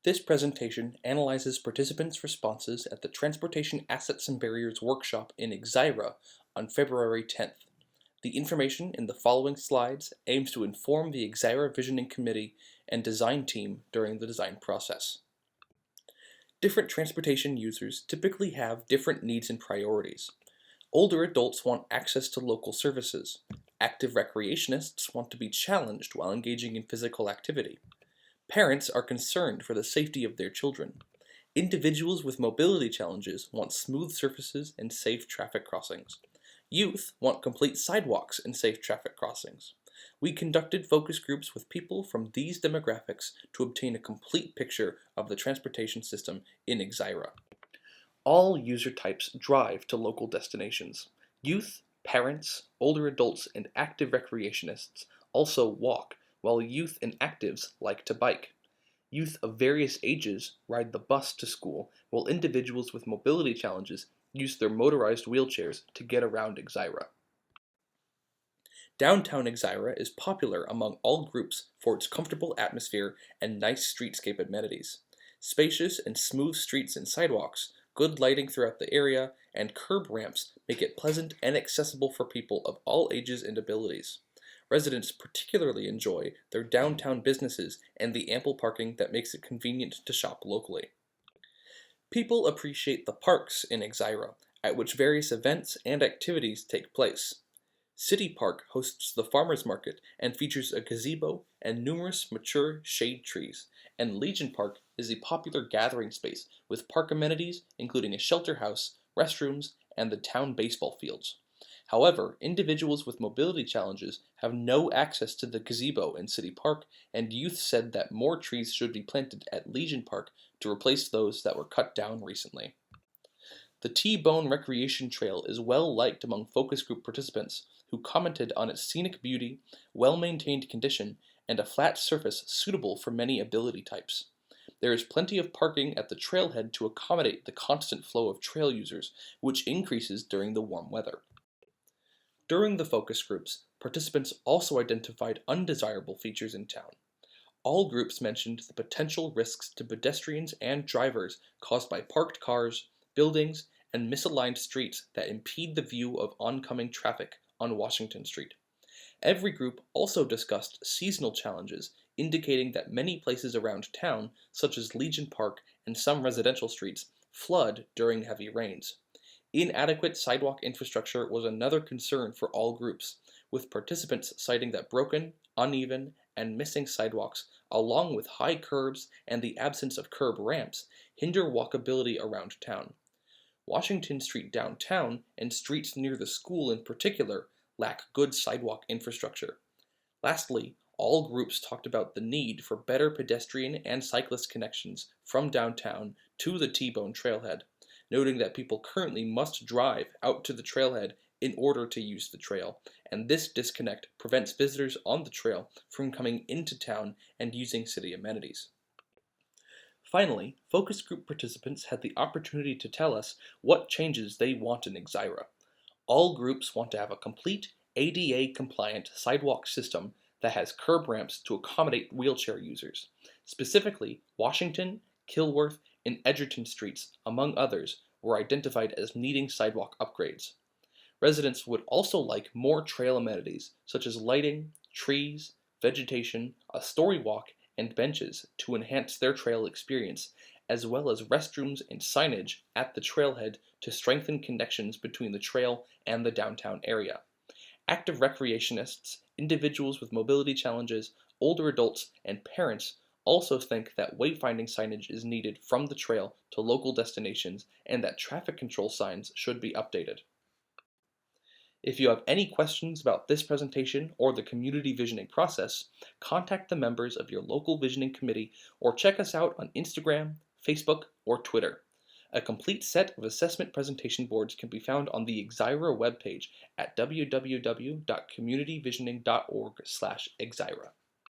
This presentation analyzes participants' responses at the Transportation Assets and Barriers workshop in Exira on February 10th. The information in the following slides aims to inform the Exira Visioning Committee and design team during the design process. Different transportation users typically have different needs and priorities. Older adults want access to local services. Active recreationists want to be challenged while engaging in physical activity. Parents are concerned for the safety of their children. Individuals with mobility challenges want smooth surfaces and safe traffic crossings. Youth want complete sidewalks and safe traffic crossings. We conducted focus groups with people from these demographics to obtain a complete picture of the transportation system in Exira. All user types drive to local destinations. Youth, parents, older adults, and active recreationists also walk, while youth and actives like to bike. Youth of various ages ride the bus to school, while individuals with mobility challenges use their motorized wheelchairs to get around Exira. Downtown Exira is popular among all groups for its comfortable atmosphere and nice streetscape amenities. Spacious and smooth streets and sidewalks, good lighting throughout the area, and curb ramps make it pleasant and accessible for people of all ages and abilities. Residents particularly enjoy their downtown businesses and the ample parking that makes it convenient to shop locally. People appreciate the parks in Exira, at which various events and activities take place. City Park hosts the farmers market and features a gazebo and numerous mature shade trees, and Legion Park is a popular gathering space with park amenities including a shelter house, restrooms, and the town baseball fields. However, individuals with mobility challenges have no access to the gazebo in City Park, and youth said that more trees should be planted at Legion Park to replace those that were cut down recently. The T-Bone Recreation Trail is well liked among focus group participants who commented on its scenic beauty, well-maintained condition, and a flat surface suitable for many ability types. There is plenty of parking at the trailhead to accommodate the constant flow of trail users, which increases during the warm weather. During the focus groups, participants also identified undesirable features in town. All groups mentioned the potential risks to pedestrians and drivers caused by parked cars, buildings, and misaligned streets that impede the view of oncoming traffic on Washington Street. Every group also discussed seasonal challenges, indicating that many places around town, such as Legion Park and some residential streets, flood during heavy rains. Inadequate sidewalk infrastructure was another concern for all groups, with participants citing that broken, uneven, and missing sidewalks, along with high curbs and the absence of curb ramps, hinder walkability around town. Washington Street downtown and streets near the school in particular lack good sidewalk infrastructure. Lastly, all groups talked about the need for better pedestrian and cyclist connections from downtown to the T-Bone trailhead, noting that people currently must drive out to the trailhead in order to use the trail, and this disconnect prevents visitors on the trail from coming into town and using city amenities. Finally, focus group participants had the opportunity to tell us what changes they want in Exira. All groups want to have a complete ADA-compliant sidewalk system that has curb ramps to accommodate wheelchair users. Specifically, Washington, Kilworth, and Edgerton streets, among others, were identified as needing sidewalk upgrades. Residents would also like more trail amenities, such as lighting, trees, vegetation, a story walk, and benches to enhance their trail experience, as well as restrooms and signage at the trailhead to strengthen connections between the trail and the downtown area. Active recreationists, individuals with mobility challenges, older adults, and parents also think that wayfinding signage is needed from the trail to local destinations and that traffic control signs should be updated. If you have any questions about this presentation or the community visioning process, contact the members of your local visioning committee or check us out on Instagram, Facebook, or Twitter. A complete set of assessment presentation boards can be found on the Exira webpage at www.communityvisioning.org/Exira.